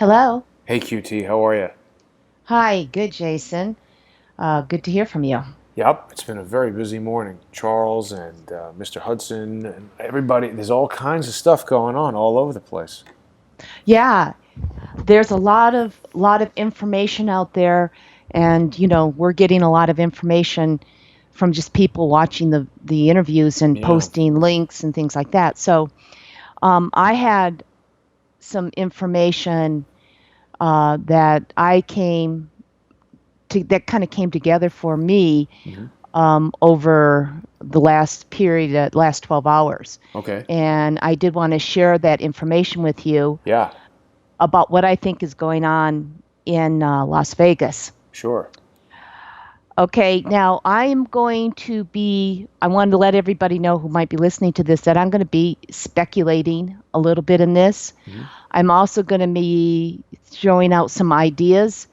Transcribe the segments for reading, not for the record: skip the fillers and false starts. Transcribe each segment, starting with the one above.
Hello. Hey QT, how are you? Hi. Good, Jason. Good to hear from you. Yep, it's been a very busy morning. Charles and Mr. Hudson and everybody, there's all kinds of stuff going on all over the place. Yeah, there's a lot of information out there, and we're getting a lot of information from just people watching the interviews and Yeah. posting links and things like that. So, I had some information that kind of came together for me Hmm. over the last 12 hours. Okay. And I did want to share that information with you Yeah, about what I think is going on in Las Vegas. sure. Okay, now I wanted to let everybody know who might be listening to this that I'm going to be speculating a little bit in this. Hmm. I'm also going to be throwing out some ideas,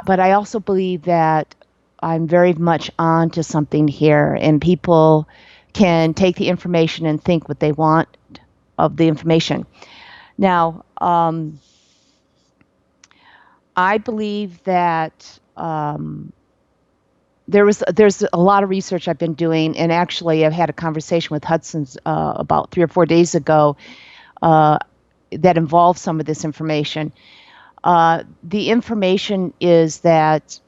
but I also believe that I'm very much on to something here, and people can take the information and think what they want of the information. Now, I believe that there's a lot of research I've been doing, and actually I've had a conversation with Hudson's about 3 or 4 days ago uh, that involves some of this information. The information is that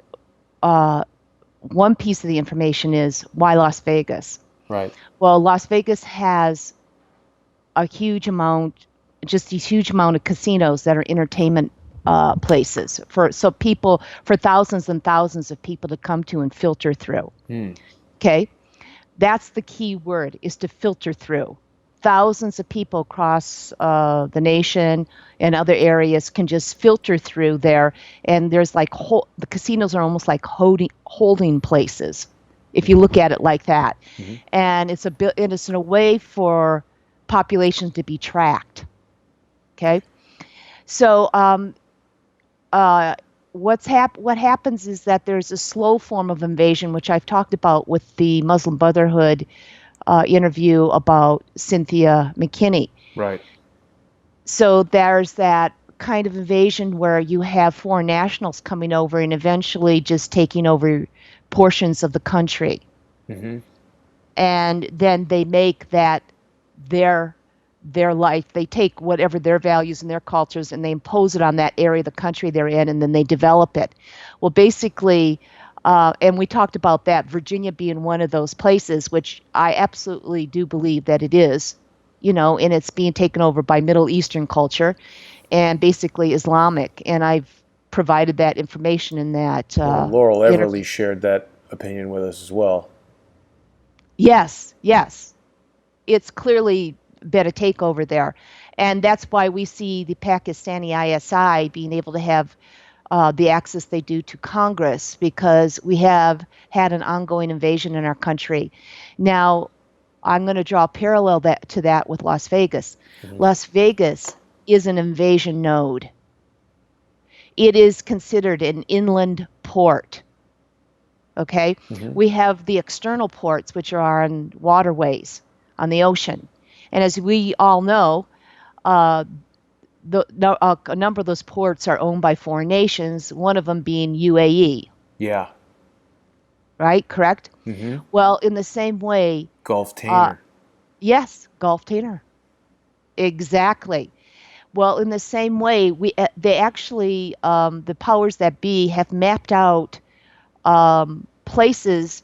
one piece of the information is why Las Vegas. Right. Well, Las Vegas has a huge amount, just a huge amount of casinos that are entertainment places for thousands and thousands of people to come to and filter through. Hmm. Okay, that's the key word, is to filter through. Thousands of people across the nation and other areas can just filter through there, and the casinos are almost like holding places, if you look at it like that. Hmm. And it's in a way for population to be tracked. Okay, so uh, what happens is that there's a slow form of invasion, which I've talked about with the Muslim Brotherhood interview about Cynthia McKinney. Right. So there's that kind of invasion where you have foreign nationals coming over and eventually just taking over portions of the country. Hmm. And then they make that their life. They take whatever their values and their cultures and they impose it on that area of the country they're in, and then they develop it. Well, basically, and we talked about that, Virginia being one of those places, which I absolutely do believe that it is, and it's being taken over by Middle Eastern culture and basically Islamic. And I've provided that information in that Well, Laurel Everly interview. shared that opinion with us as well. Yes, yes. It's clearly been a takeover there. And that's why we see the Pakistani ISI being able to have the access they do to Congress, because we have had an ongoing invasion in our country. Now, I'm going to draw a parallel to that with Las Vegas. Hmm. Las Vegas is an invasion node. It is considered an inland port. Okay, Hmm. we have the external ports, which are on waterways on the ocean, and as we all know, uh, a number of those ports are owned by foreign nations. One of them being UAE, Yeah. right? Correct. Hmm. Well, in the same way, Gulf uh, Tainer. yes, Gulf Tainer, exactly. Well, in the same way, they actually the powers that be have mapped out places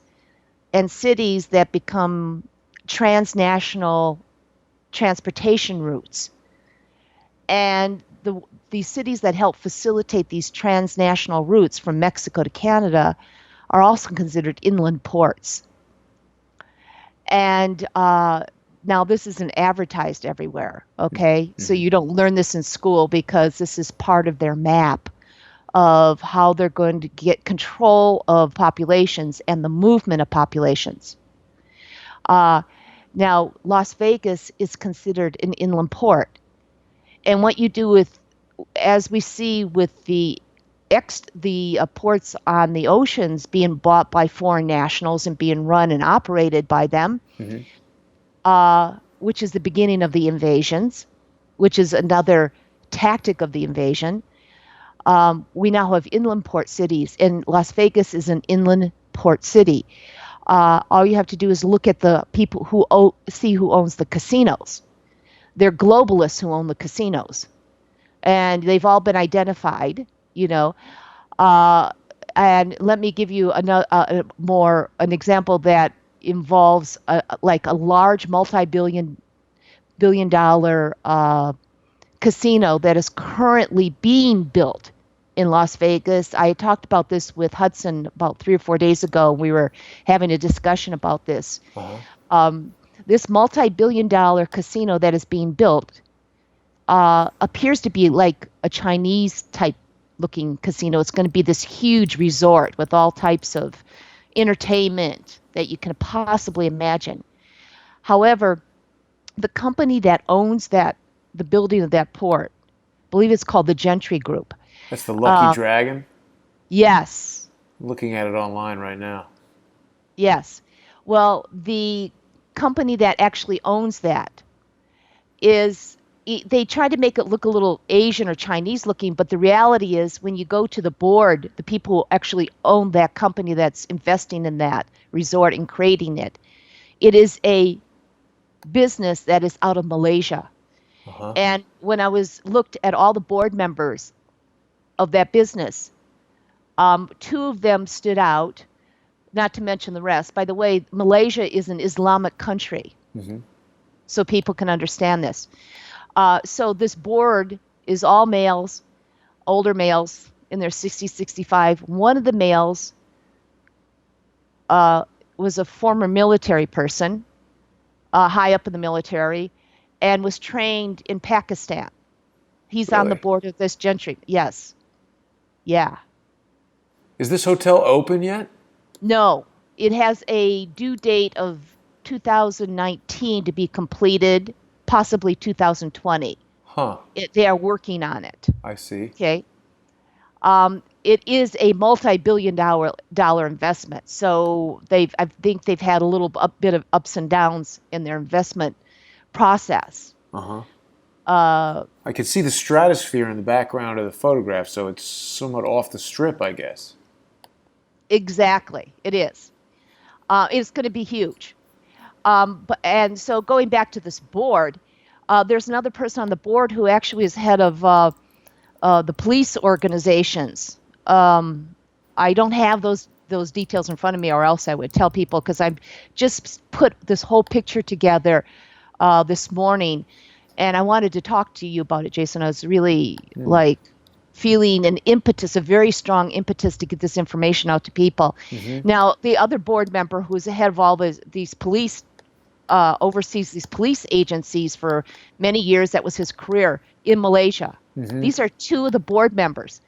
and cities that become transnational transportation routes. And these cities that help facilitate these transnational routes from Mexico to Canada are also considered inland ports. And now this isn't advertised everywhere, okay? So Hmm. you don't learn this in school because this is part of their map of how they're going to get control of populations and the movement of populations. Uh, Now, Las Vegas is considered an inland port. And what you do as we see with the ports on the oceans being bought by foreign nationals and being run and operated by them, Hmm. which is the beginning of the invasions, which is another tactic of the invasion. We now have inland port cities, and Las Vegas is an inland port city. All you have to do is look at the people see who owns the casinos. They're globalists who own the casinos, and they've all been identified. You know, and let me give you another an example that involves like a large multi-billion dollar casino that is currently being built in Las Vegas. I talked about this with Hudson about 3 or 4 days ago. We were having a discussion about this. This multi-billion dollar casino that is being built appears to be like a Chinese type looking casino. It's going to be this huge resort with all types of entertainment that you can possibly imagine. However, the company that owns the building of that port, I believe it's called the Gentry Group. That's the Lucky Dragon? Yes. I'm looking at it online right now. Yes. Well, the company that actually owns that they try to make it look a little Asian or Chinese looking, but the reality is when you go to the board, the people who actually own that company that's investing in that resort and creating it, it is a business that is out of Malaysia. And when I looked at all the board members of that business, 2 of them stood out, not to mention the rest. By the way, Malaysia is an Islamic country, so people can understand this. So this board is all males, older males in their 60, 65. One of the males was a former military person, high up in the military, and was trained in Pakistan. He's on the board of this Gentry. Yes. Yeah. Is this hotel open yet? No. It has a due date of 2019 to be completed, possibly 2020. They are working on it. I see. Okay. It is a multi-billion dollar investment. So I think they've had a bit of ups and downs in their investment process. I can see the stratosphere in the background of the photograph, so it's somewhat off the strip, I guess. Exactly, it is. It's going to be huge. And so going back to this board, there's another person on the board who actually is head of the police organizations. I don't have those details in front of me, or else I would tell people, because I've just put this whole picture together this morning, and I wanted to talk to you about it, Jason. I was really feeling a very strong impetus to get this information out to people. Now, the other board member who's the head of all these police, oversees these police agencies for many years. That was his career in Malaysia. These are 2 of the board members.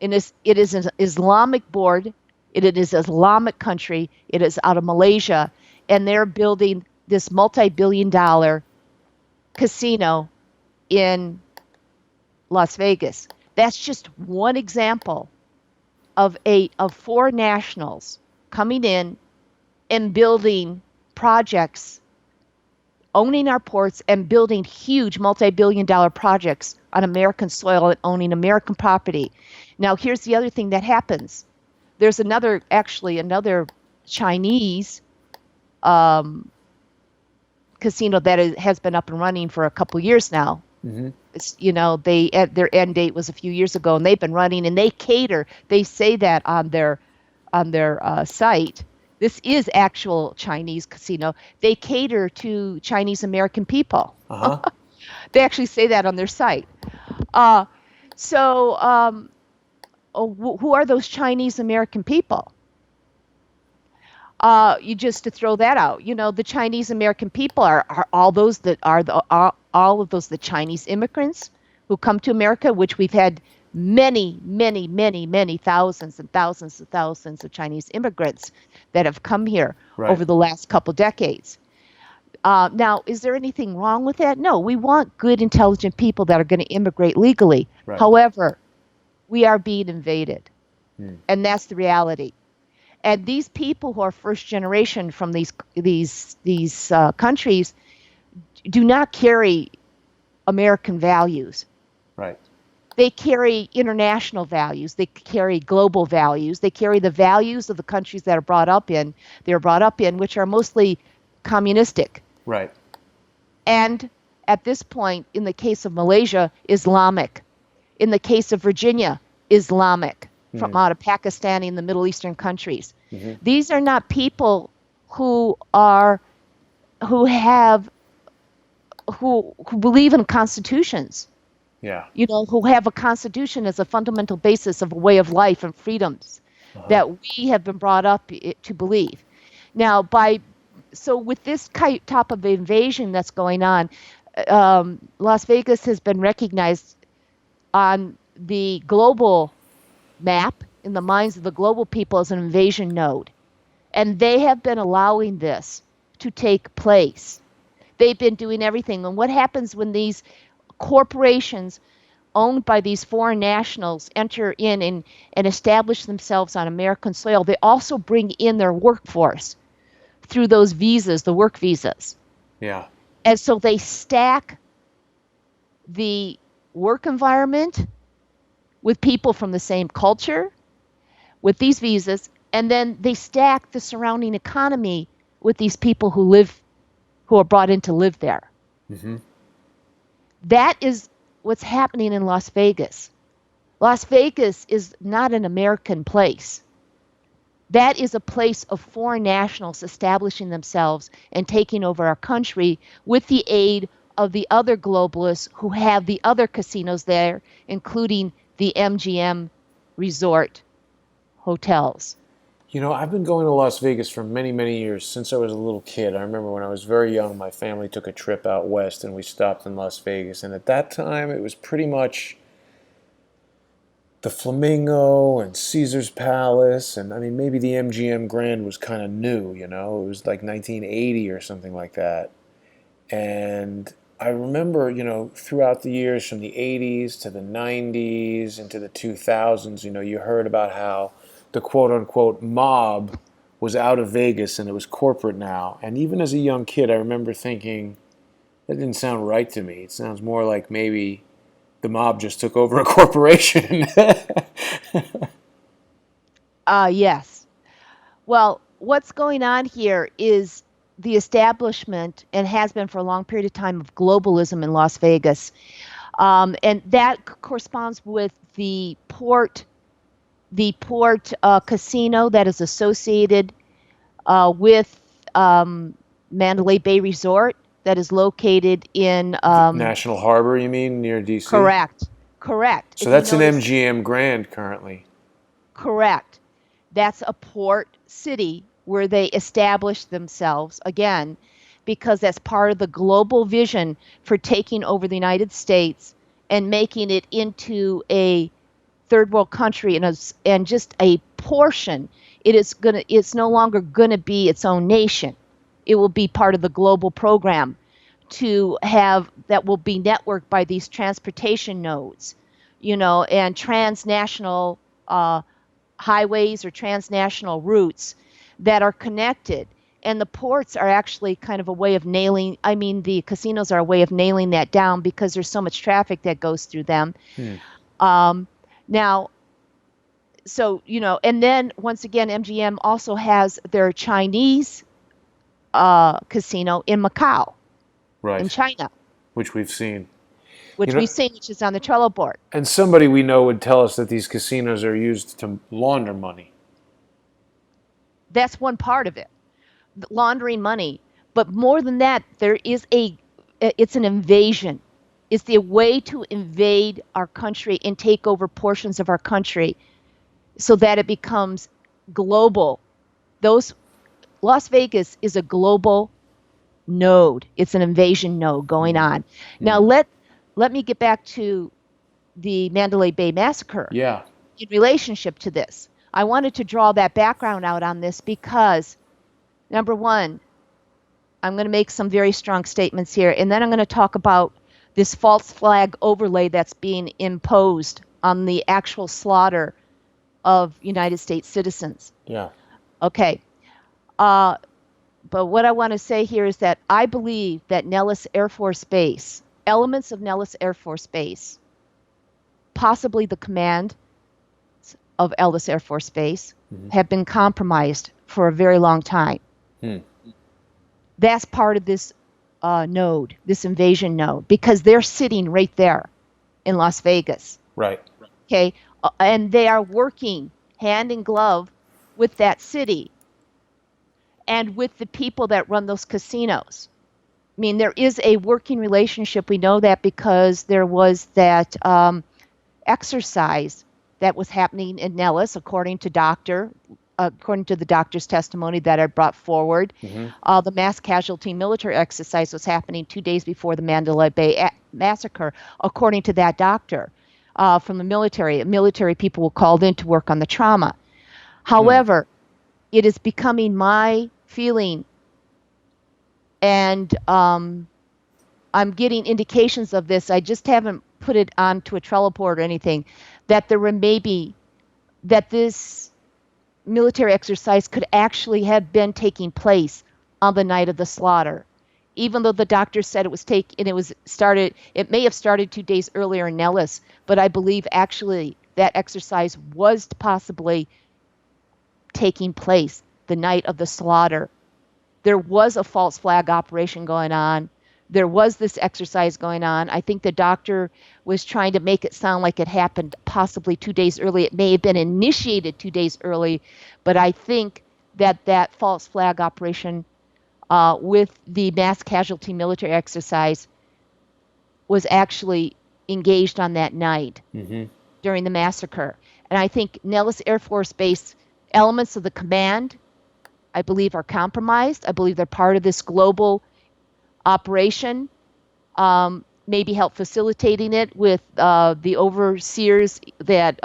It is an Islamic board. It is an Islamic country. It is out of Malaysia, and they're building this multi-billion dollar casino in Las Vegas. That's just one example of 4 nationals coming in and building projects, owning our ports and building huge multi-billion dollar projects on American soil and owning American property. Now, here's the other thing that happens. There's another Chinese casino that has been up and running for a couple years now. It's, their end date was a few years ago, and they've been running, and they cater. They say that on their site. This is actual Chinese casino. They cater to Chinese American people. They actually say that on their site. Who are those Chinese American people? Just to throw that out, the Chinese American people are all those that are all of those the Chinese immigrants who come to America, which we've had many, many, many, many thousands and thousands and thousands of Chinese immigrants that have come here over the last couple decades. Now, is there anything wrong with that? No, we want good, intelligent people that are going to immigrate legally. However, we are being invaded, and that's the reality. And these people who are first generation from these countries do not carry American values. They carry international values. They carry global values. They carry the values of the countries that are brought up in. They're brought up in, which are mostly communistic. Right. And at this point, in the case of Malaysia, Islamic. In the case of Virginia, Islamic, from out of Pakistani and the Middle Eastern countries. These are not people who believe in constitutions. Yeah. Who have a constitution as a fundamental basis of a way of life and freedoms that we have been brought up to believe. Now, with this type of invasion that's going on, Las Vegas has been recognized on the global map in the minds of the global people as an invasion node. And they have been allowing this to take place. They've been doing everything. And what happens when these corporations owned by these foreign nationals enter in and establish themselves on American soil? They also bring in their workforce through those visas, the work visas. Yeah. And so they stack the work environment with people from the same culture with these visas, and then they stack the surrounding economy with these people who are brought in to live there. That is what's happening in Las Vegas. Las Vegas is not an American place. That is a place of foreign nationals establishing themselves and taking over our country with the aid of the other globalists who have the other casinos there, including the MGM resort hotels. I've been going to Las Vegas for many, many years, since I was a little kid. I remember when I was very young, my family took a trip out west and we stopped in Las Vegas. And at that time, it was pretty much the Flamingo and Caesar's Palace. And I mean, maybe the MGM Grand was kind of new, it was like 1980 or something like that. And I remember, throughout the years from the 80s to the 90s into the 2000s, you heard about how the quote-unquote mob was out of Vegas and it was corporate now. And even as a young kid, I remember thinking, that didn't sound right to me. It sounds more like maybe the mob just took over a corporation. Yes. Well, what's going on here is the establishment, and has been for a long period of time, of globalism in Las Vegas. And that corresponds with the port casino that is associated with Mandalay Bay Resort that is located in National Harbor, you mean, near D.C.? Correct. So that's an MGM Grand currently. Correct. That's a port city where they established themselves, again, because that's part of the global vision for taking over the United States and making it into a third world country and just a portion. It's no longer going to be its own nation. It will be part of the global program that will be networked by these transportation nodes, and transnational highways or transnational routes that are connected. And the ports are actually kind of a way of the casinos are a way of nailing that down because there's so much traffic that goes through them. Now, and then once again, MGM also has their Chinese casino in Macau, right, in China. Which we've seen. Which is on the Trello board. And somebody we know would tell us that these casinos are used to launder money. That's one part of it, laundering money. But more than that, it's an invasion. It's the way to invade our country and take over portions of our country so that it becomes global. Las Vegas is a global node. It's an invasion node going on. Now let me get back to the Mandalay Bay Massacre. Yeah. In relationship to this, I wanted to draw that background out on this because, number one, I'm going to make some very strong statements here, and then I'm going to talk about this false flag overlay that's being imposed on the actual slaughter of United States citizens. Yeah. Okay. But what I want to say here is that I believe that Nellis Air Force Base, elements of Nellis Air Force Base, possibly the command of Ellis Air Force Base have been compromised for a very long time. Hmm. That's part of this node, this invasion node, because they're sitting right there in Las Vegas. Right. Okay. And they are working hand in glove with that city and with the people that run those casinos. I mean, there is a working relationship. We know that because there was that exercise that was happening in Nellis, according to the doctor's testimony that I brought forward. The mass casualty military exercise was happening 2 days before the Mandalay Bay massacre, according to that doctor from the military. Military people were called in to work on the trauma. However, it is becoming my feeling, and I'm getting indications of this. I just haven't put it onto a Trello board or anything, that that this military exercise could actually have been taking place on the night of the slaughter. Even though the doctor said it may have started 2 days earlier in Nellis, but I believe actually that exercise was possibly taking place the night of the slaughter. There was a false flag operation going on. There was this exercise going on. I think the doctor was trying to make it sound like it happened possibly 2 days early. It may have been initiated 2 days early, but I think that false flag operation with the mass casualty military exercise was actually engaged on that night during the massacre. And I think Nellis Air Force Base elements of the command, I believe, are compromised. I believe they're part of this global operation, maybe help facilitating it with the overseers that,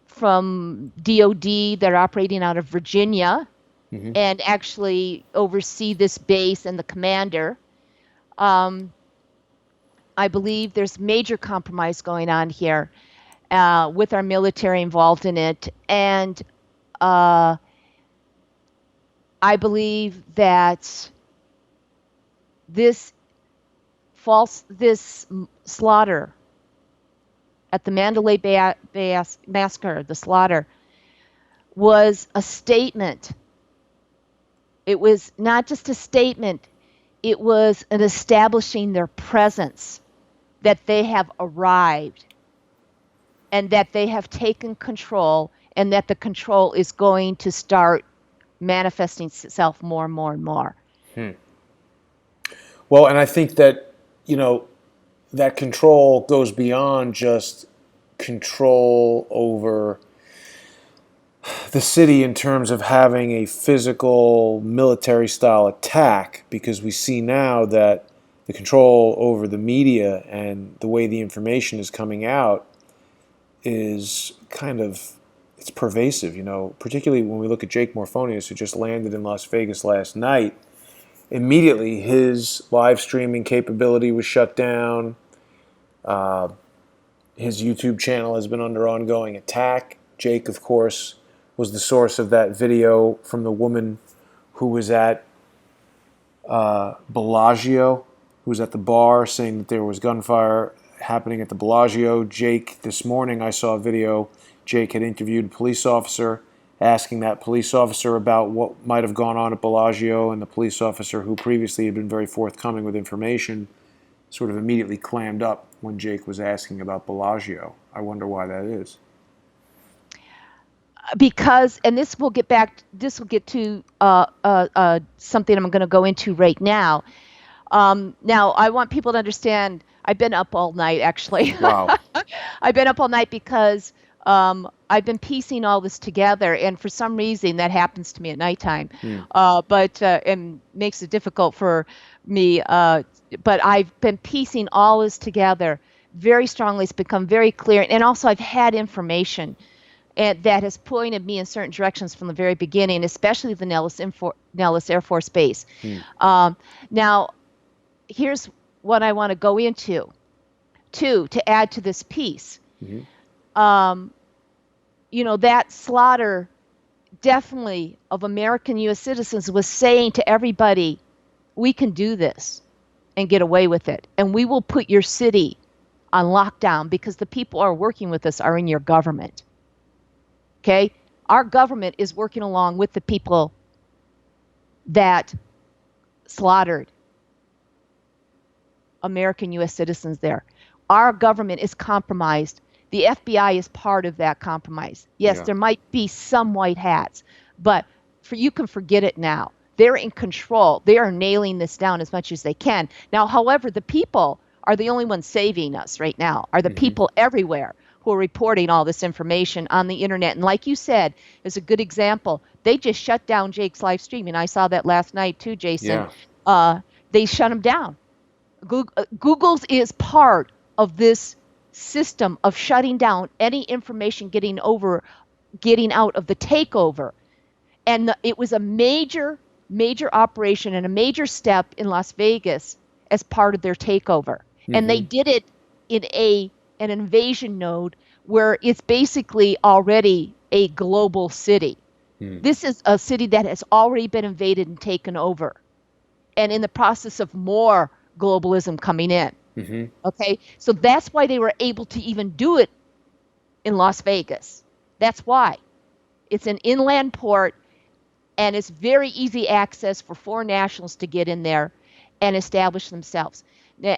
from DOD that are operating out of Virginia and actually oversee this base and the commander. I believe there's major compromise going on here with our military involved in it. And I believe that this slaughter at the Mandalay Bay massacre, the slaughter, was a statement. It was not just a statement, it was an establishing their presence, that they have arrived and that they have taken control, and that the control is going to start manifesting itself more and more and more. Well, and I think that, that control goes beyond just control over the city in terms of having a physical military style attack, because we see now that the control over the media and the way the information is coming out is it's pervasive, particularly when we look at Jake Morphonius, who just landed in Las Vegas last night. Immediately, his live streaming capability was shut down. His YouTube channel has been under ongoing attack. Jake, of course, was the source of that video from the woman who was at Bellagio, who was at the bar saying that there was gunfire happening at the Bellagio. Jake, this morning I saw a video. Jake had interviewed a police officer, asking that police officer about what might have gone on at Bellagio, and the police officer, who previously had been very forthcoming with information, sort of immediately clammed up when Jake was asking about Bellagio. I wonder why that is. Because, and this will get to something I'm going to go into right now. Now, I want people to understand, I've been up all night, actually. Wow. I've been up all night because I've been piecing all this together, and for some reason that happens to me at nighttime. But it makes it difficult for me. But I've been piecing all this together very strongly. It's become very clear, and also I've had information that has pointed me in certain directions from the very beginning, especially the Nellis Air Force Base. Now, here's what I want to go into to add to this piece. That slaughter definitely of American U.S. citizens was saying to everybody, we can do this and get away with it, and we will put your city on lockdown because the people who are working with us are in your government. Okay? Our government is working along with the people that slaughtered American U.S. citizens there. Our government is compromised. The FBI is part of that compromise. Yes, Yeah. there might be some white hats, but you can forget it now. They're in control. They are nailing this down as much as they can. Now, however, the people are the only ones saving us right now, are the Mm-hmm. people everywhere who are reporting all this information on the internet. And like you said, is a good example. They just shut down Jake's live stream, and I saw that last night too, Jason. Yeah. They shut him down. Google's is part of this system of shutting down any information getting out of the takeover. And it was a major operation and a major step in Las Vegas as part of their takeover. And they Mm-hmm. did it in an invasion node where it's basically already a global city. Mm. This is a city that has already been invaded and taken over, and in the process of more globalism coming in. Mm-hmm. Okay, so that's why they were able to even do it in Las Vegas. That's why. It's an inland port, and it's very easy access for foreign nationals to get in there and establish themselves.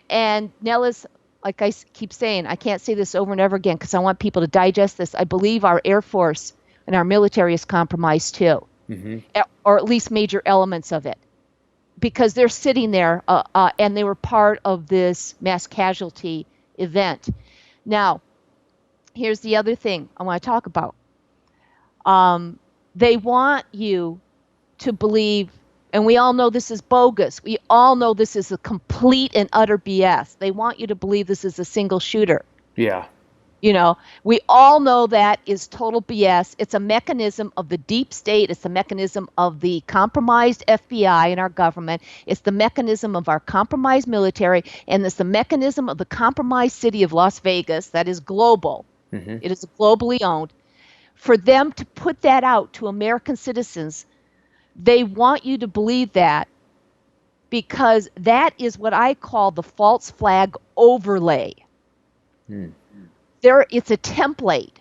And Nellis, like I keep saying, I can't say this over and over again because I want people to digest this. I believe our Air Force and our military is compromised too, Mm-hmm. or at least major elements of it, because they're sitting there and they were part of this mass casualty event. Now, here's the other thing I want to talk about. They want you to believe, and we all know this is bogus. We all know this is a complete and utter BS. They want you to believe this is a single shooter. Yeah. We all know that is total BS. It's a mechanism of the deep state. It's a mechanism of the compromised FBI in our government. It's the mechanism of our compromised military. And it's the mechanism of the compromised city of Las Vegas that is global. Mm-hmm. It is globally owned. For them to put that out to American citizens, they want you to believe that because that is what I call the false flag overlay. Mm. It's a template.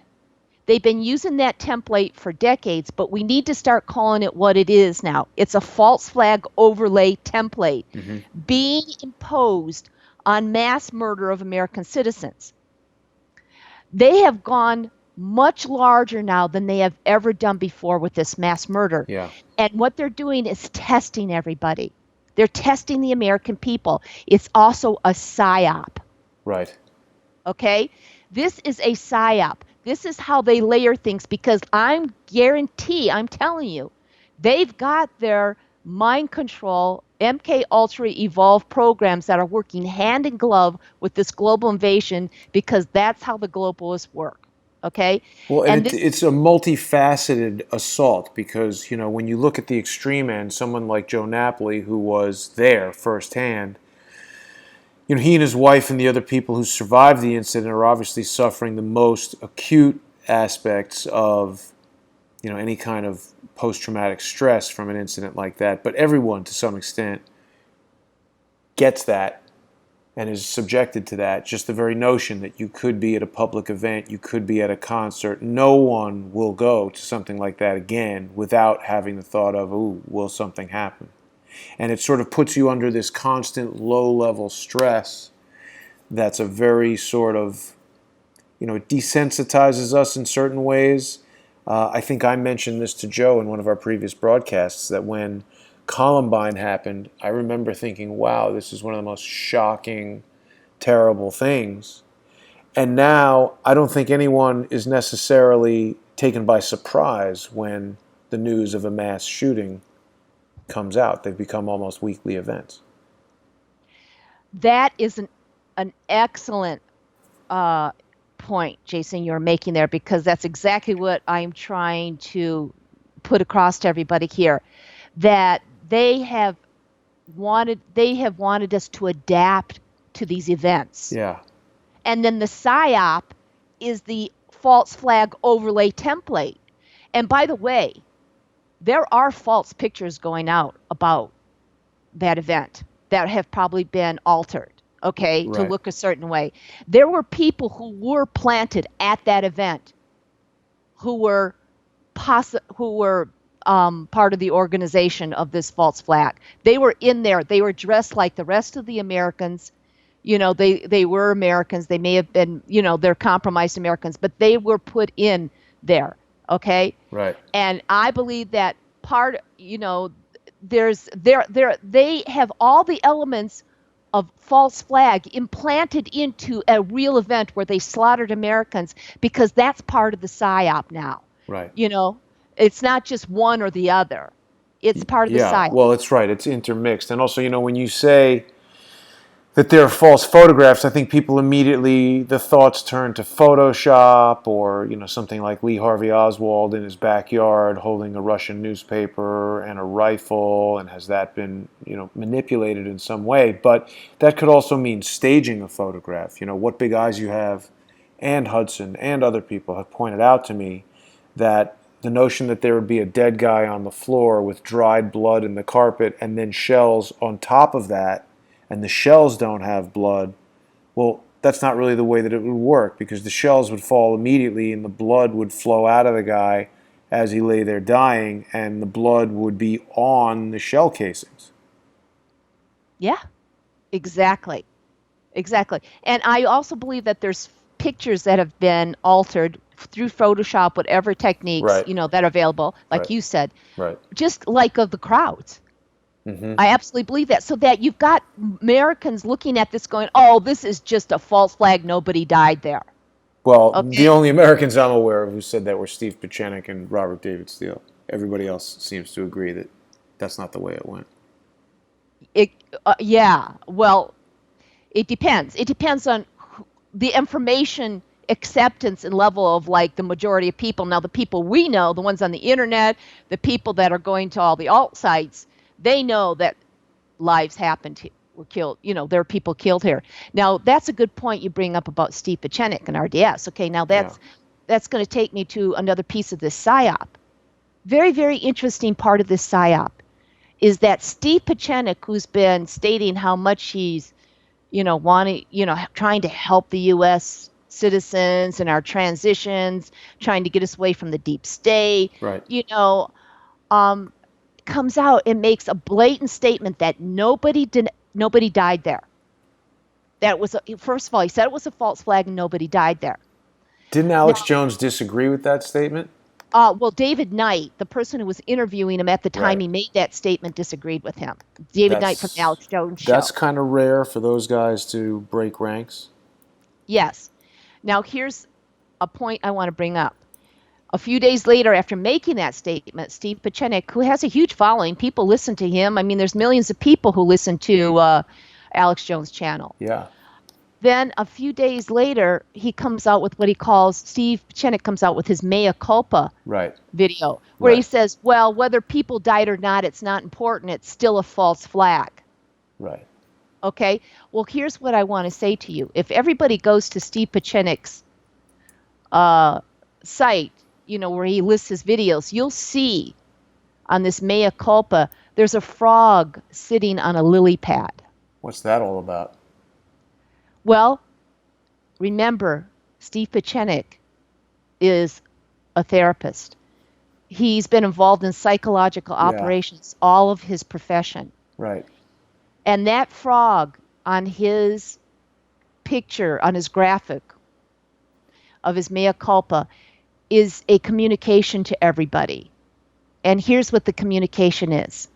They've been using that template for decades, but we need to start calling it what it is now. It's a false flag overlay template Mm-hmm. being imposed on mass murder of American citizens. They have gone much larger now than they have ever done before with this mass murder. Yeah. And what they're doing is testing everybody. They're testing the American people. It's also a psyop. Right. Okay? This is a psyop. This is how they layer things because I'm telling you, they've got their mind control, MK Ultra evolved programs that are working hand in glove with this global invasion because that's how the globalists work. Okay? Well, And it's a multifaceted assault because, when you look at the extreme end, someone like Joe Napoli, who was there firsthand, he and his wife and the other people who survived the incident are obviously suffering the most acute aspects of, any kind of post-traumatic stress from an incident like that. But everyone, to some extent, gets that and is subjected to that. Just the very notion that you could be at a public event, you could be at a concert. No one will go to something like that again without having the thought of, ooh, will something happen? And it sort of puts you under this constant low-level stress that's a very sort of, it desensitizes us in certain ways. I think I mentioned this to Joe in one of our previous broadcasts, that when Columbine happened, I remember thinking, wow, this is one of the most shocking, terrible things. And now I don't think anyone is necessarily taken by surprise when the news of a mass shooting comes out. They've become almost weekly events. that is an excellent point, Jason, you're making there, because that's exactly what I'm trying to put across to everybody here, that they have wanted us to adapt to these events. Yeah. And then the psyop is the false flag overlay template. And by the way, there are false pictures going out about that event that have probably been altered. okay, to Right. look a certain way. There were people who were planted at that event who were part of the organization of this false flag. They were in there. They were dressed like the rest of the Americans. They were Americans. They may have been, they're compromised Americans, but they were put in there. Okay. Right. And I believe that part, they have all the elements of false flag implanted into a real event where they slaughtered Americans, because that's part of the psyop now. Right. You know, it's not just one or the other. It's part of the Yeah. psyop. Well, it's right. It's intermixed. And also, when you say that they're false photographs, I think people immediately, the thoughts turn to Photoshop, or something like Lee Harvey Oswald in his backyard holding a Russian newspaper and a rifle, and has that been manipulated in some way? But that could also mean staging a photograph. What Big Eyes You Have and Hudson and other people have pointed out to me that the notion that there would be a dead guy on the floor with dried blood in the carpet and then shells on top of that, and the shells don't have blood, well, that's not really the way that it would work, because the shells would fall immediately and the blood would flow out of the guy as he lay there dying, and the blood would be on the shell casings. Yeah, exactly. Exactly. And I also believe that there's pictures that have been altered through Photoshop, whatever techniques, Right, that are available, like right, you said, right. just like of the crowds. Mm-hmm. I absolutely believe that. So that you've got Americans looking at this going, oh, this is just a false flag. Nobody died there. Well, the Okay. only Americans I'm aware of who said that were Steve Pichenik and Robert David Steele. Everybody else seems to agree that that's not the way it went. It, yeah. Well, it depends. It depends on the information acceptance and level of like the majority of people. Now, the people we know, the ones on the internet, the people that are going to all the alt sites, they know that lives happened to, were killed. There are people killed here. Now, that's a good point you bring up about Steve Pichenik and RDS. Okay, now Yeah. that's going to take me to another piece of this psyop. Very, very interesting part of this psyop is that Steve Pichenik, who's been stating how much he's wanting, trying to help the U.S. citizens and our transitions, trying to get us away from the deep state, Right. um, comes out and makes a blatant statement that nobody died there. That was first of all, he said it was a false flag and nobody died there. Didn't Now, Alex Jones disagree with that statement? well, David Knight, the person who was interviewing him at the time Right. he made that statement, disagreed with him. David Knight from the That's Alex Jones that's show. kind of rare for those guys to break ranks. Yes. Now, here's a point I want to bring up. A few days later, after making that statement, Steve Pichenik, who has a huge following, people listen to him. I mean, there's millions of people who listen to Alex Jones' channel. Yeah. Then a few days later, he comes out with what he calls, Steve Pichenik comes out with his mea culpa Right. video, where he Right. says, well, whether people died or not, it's not important. It's still a false flag. Right. Okay? Well, here's what I want to say to you. If everybody goes to Steve Pichenik's site, where he lists his videos, you'll see on this mea culpa, there's a frog sitting on a lily pad. What's that all about? Well, remember, Steve Pichenik is a therapist. He's been involved in psychological Yeah. operations all of his profession. Right. And that frog on his picture, on his graphic of his mea culpa, is a communication to everybody. And here's what the communication is.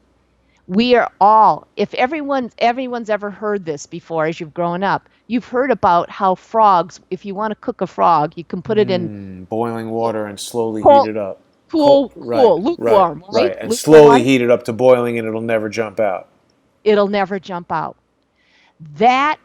We are all, if everyone's ever heard this before as you've grown up, you've heard about how frogs, if you want to cook a frog, you can put it in Boiling water and slowly heat cool, it up. Right. cool, Right. lukewarm, right? Right. And Lukewarm slowly water, heat it up to boiling, and it'll never jump out. it'll never jump out. That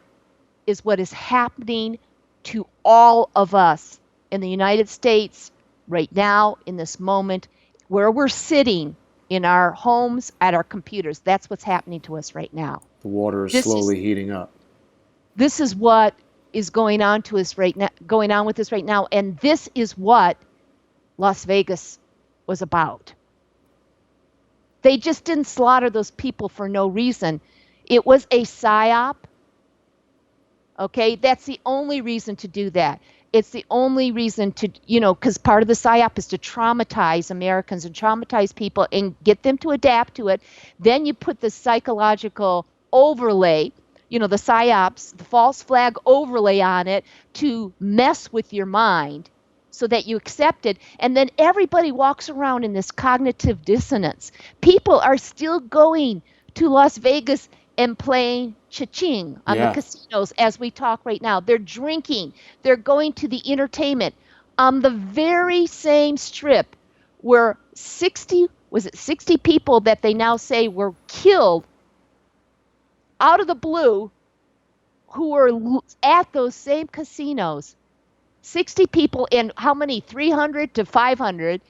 is what is happening to all of us in the United States right now, in this moment, where we're sitting in our homes at our computers. That's what's happening to us right now. The water is This is slowly heating up. this is what is going on to us right now, going on with us right now, and this is what Las Vegas was about. They just didn't slaughter those people for no reason. It was a psyop. Okay, that's the only reason to do that. It's the only reason to, because part of the PSYOP is to traumatize Americans and traumatize people and get them to adapt to it. Then you put the psychological overlay, the PSYOPs, the false flag overlay on it to mess with your mind so that you accept it. And then everybody walks around in this cognitive dissonance. People are still going to Las Vegas and playing cha-ching on the Yeah. casinos as we talk right now. They're drinking. They're going to the entertainment on the very same strip where 60 people that they now say were killed out of the blue who were at those same casinos. 60 people and how many? 300 to 500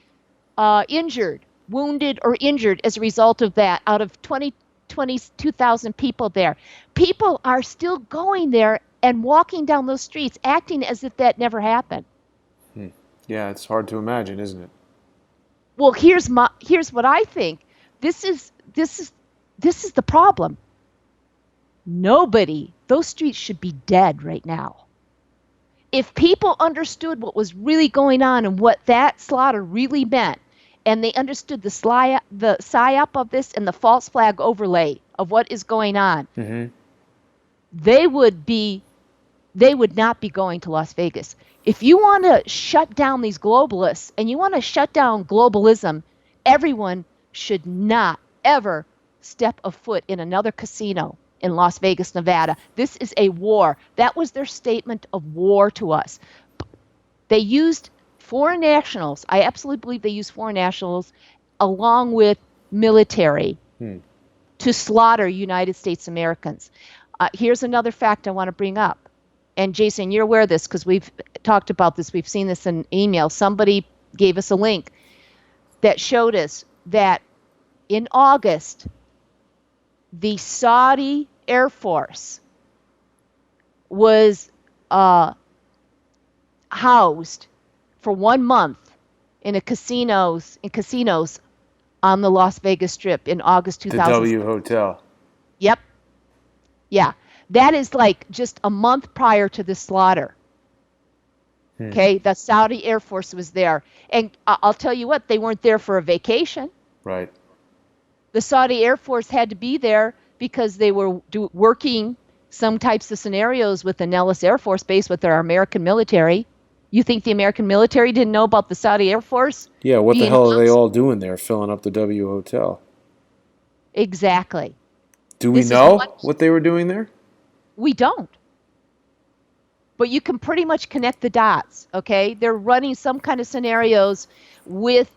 injured, wounded, or injured as a result of that out of 22,000 people there. People are still going there and walking down those streets acting as if that never happened. Yeah, it's hard to imagine, isn't it? Well, here's what I think. This is the problem. Those streets should be dead right now. If people understood what was really going on and what that slaughter really meant, and they understood the psyop of this and the false flag overlay of what is going on, they would not be going to Las Vegas. If you want to shut down these globalists and you want to shut down globalism, everyone should not ever step a foot in another casino in Las Vegas, Nevada. This is a war. That was their statement of war to us. They used foreign nationals. I absolutely believe they used foreign nationals along with military to slaughter United States Americans. Here's another fact I want to bring up. And Jason, you're aware of this because we've talked about this. We've seen this in email. Somebody gave us a link that showed us that in August, the Saudi Air Force was housed for 1 month in casinos on the Las Vegas Strip in August 2000. The W Hotel. Yep. Yeah. That is like just a month prior to the slaughter. Okay, the Saudi Air Force was there. And I'll tell you what, they weren't there for a vacation. Right. The Saudi Air Force had to be there because they were working some types of scenarios with the Nellis Air Force Base with their American military. You think the American military didn't know about the Saudi Air Force? Yeah, what the hell are they all doing there filling up the W Hotel? Exactly. Do we know what they were doing there? We don't. But you can pretty much connect the dots, okay? They're running some kind of scenarios with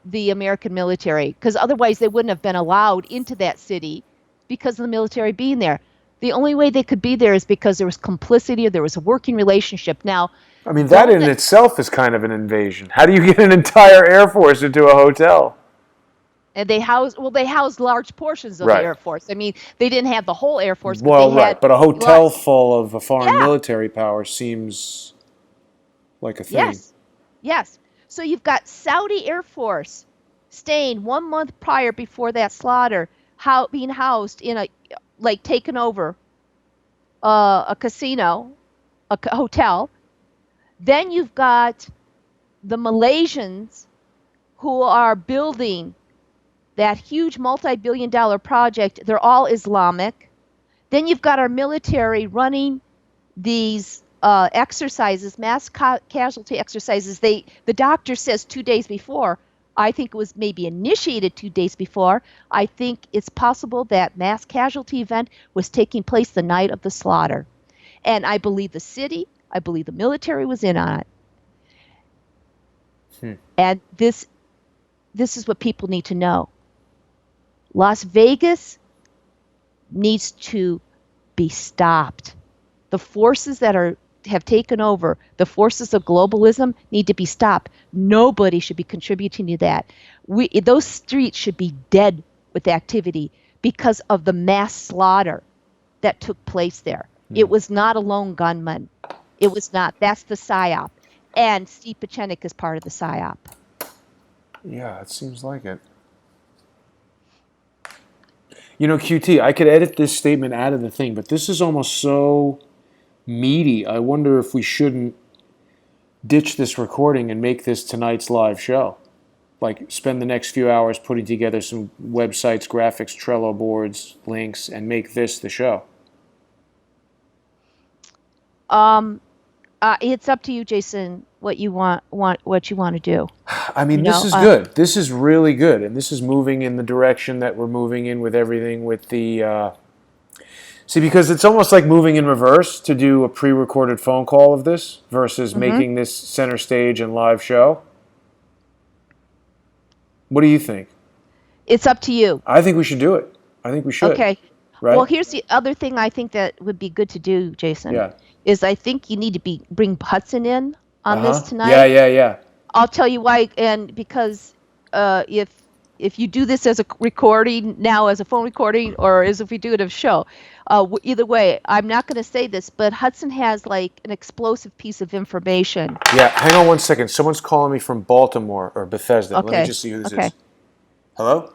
the American military because otherwise they wouldn't have been allowed into that city because of the military being there. The only way they could be there is because there was complicity or there was a working relationship. Now, I mean, that in itself is kind of an invasion. How do you get an entire Air Force into a hotel? And they housed large portions of the Air Force. I mean, they didn't have the whole Air Force, but they had. But a hotel full of a foreign military power seems like a thing. Yes. So you've got Saudi Air Force staying 1 month prior before that slaughter, being housed in taken over a casino, a hotel. Then you've got the Malaysians who are building that huge multi-billion-dollar project. They're all Islamic. Then you've got our military running these exercises, mass casualty exercises. The doctor says 2 days before. I think it was maybe initiated 2 days before. I think it's possible that mass casualty event was taking place the night of the slaughter. And I believe I believe the military was in on it. And this is what people need to know. Las Vegas needs to be stopped. The forces that have taken over, the forces of globalism, need to be stopped. Nobody should be contributing to that. Those streets should be dead with activity because of the mass slaughter that took place there. It was not a lone gunman. It was not. That's the PSYOP. And Steve Pieczenik is part of the PSYOP. Yeah, it seems like it. You know, QT, I could edit this statement out of the thing, but this is almost so meaty. I wonder if we shouldn't ditch this recording and make this tonight's live show. Like, spend the next few hours putting together some websites, graphics, Trello boards, links, and make this the show. It's up to you, Jason, what you want what you want to do. I mean, You this know, is good. This is really good, and this is moving in the direction that we're moving in with everything with the. See, because it's almost like moving in reverse to do a pre-recorded phone call of this versus making this center stage and live show. What do you think? it's up to you. I think we should do it. I think we should. Okay. Right? Well, here's the other thing I think that would be good to do, Jason. Yeah. Is I think you need to bring Hudson in on this tonight. Yeah. I'll tell you why, and because if you do this as a recording now, as a phone recording, or as if we do it as a show, either way, I'm not going to say this, but Hudson has like an explosive piece of information. Yeah. Hang on one second. Someone's calling me from Baltimore or Bethesda. Okay. Let me just see who this Okay. is. Hello?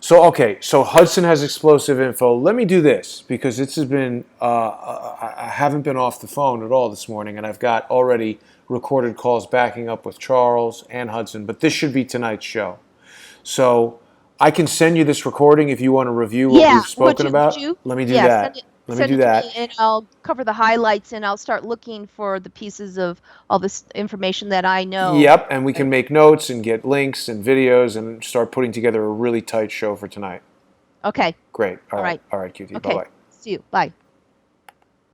So Hudson has explosive info. Let me do this because this has been, I haven't been off the phone at all this morning, and I've got already recorded calls backing up with Charles and Hudson, but this should be tonight's show. So I can send you this recording if you want to review what we've spoken about. Let me do that. Let me do that. Me and I'll cover the highlights, and I'll start looking for the pieces of all this information that I know. Yep, and we can make notes and get links and videos and start putting together a really tight show for tonight. Okay. Great. All right. All right, QT. Okay. Bye-bye. See you. Bye.